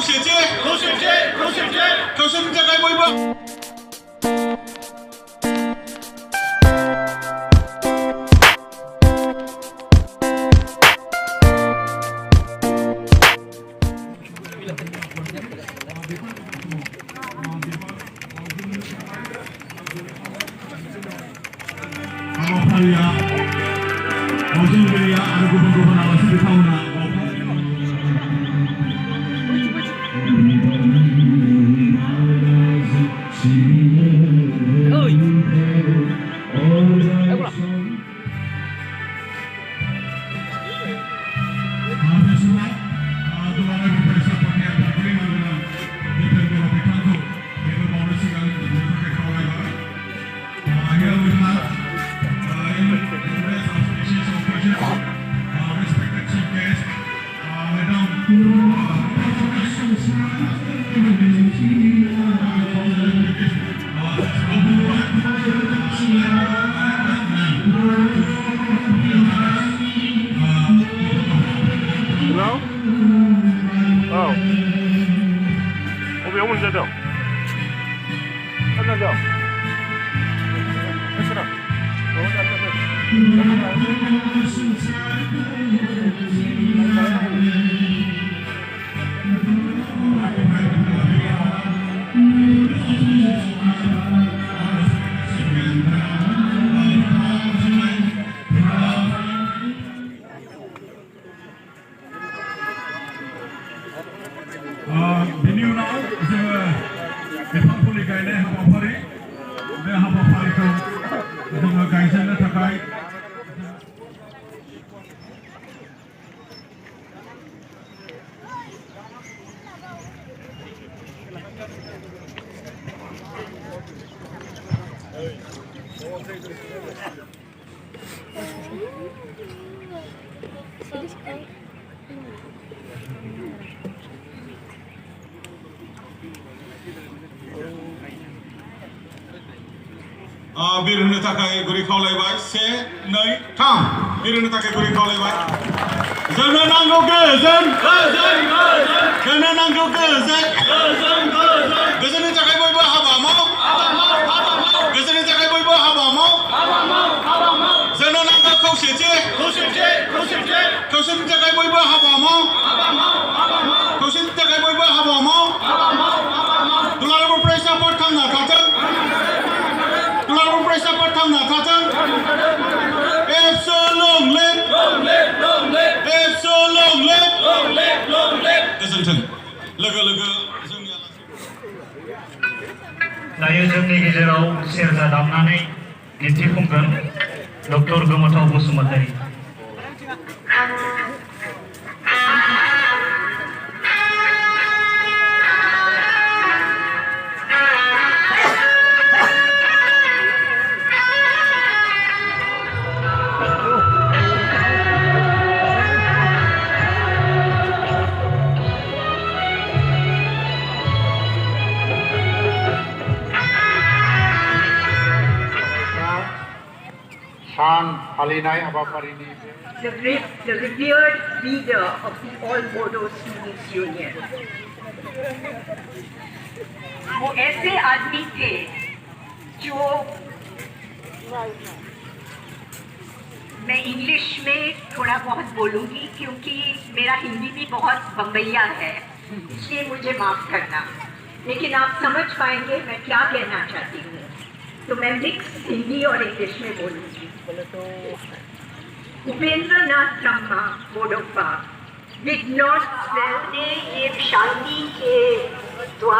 खौसेथि खौसेथिनि थाखाय बयबो हाबाफारिया मावजिगिरिया आरो गुबुन गुबुन आलासि बिथांमोना 어디에 문제죠? 끝나죠? 괜찮아. बेनि उनाव जोङो बिफां फुलि गायनाय हाबाफारि बे हाबाफारिखौ जोङो गायजेननो थाखाय बिर होनो थाखाय गुरै खावलायबाय 1 2 3 बिर होनो थाखाय गुरै खावलायबाय जोंनो नांगौ गोजोन जोंनो नांगौ गोजोननि थाखाय बयबो हाबा माव गोजोननि थाखाय बयबो हाबा माव जोंनो नांगौ खौसेथि खौसेथिनि थाखाय बयबो हाबा माव खौसेथिनि थाखाय बयबो हाबा माव दुलाराय बर' फरायसाफोर थांना थाथों फरायसाफोर थांना थाथों गोजोन्थों लोगो जोंनि दायो जोंनि गेजेराव सेरजा दामनानै दिन्थिफुंगोन डक्टर गोमोथाव Basumatary. The revered leader of the All Bodo Students Union. वो ऐसे आदमी थे जो मैं इंग्लिश में थोड़ा बहुत बोलूँगी क्योंकि मेरा हिंदी भी बहुत बम्बैया है, इसलिए मुझे माफ़ करना, लेकिन आप समझ पाएंगे मैं क्या कहना चाहती हूँ, तो मैं मिक्स हिंदी और इंग्लिश में बोलूँगी। Upendra Nath Brahma बोडोप्पा did not sell ने ये शादी के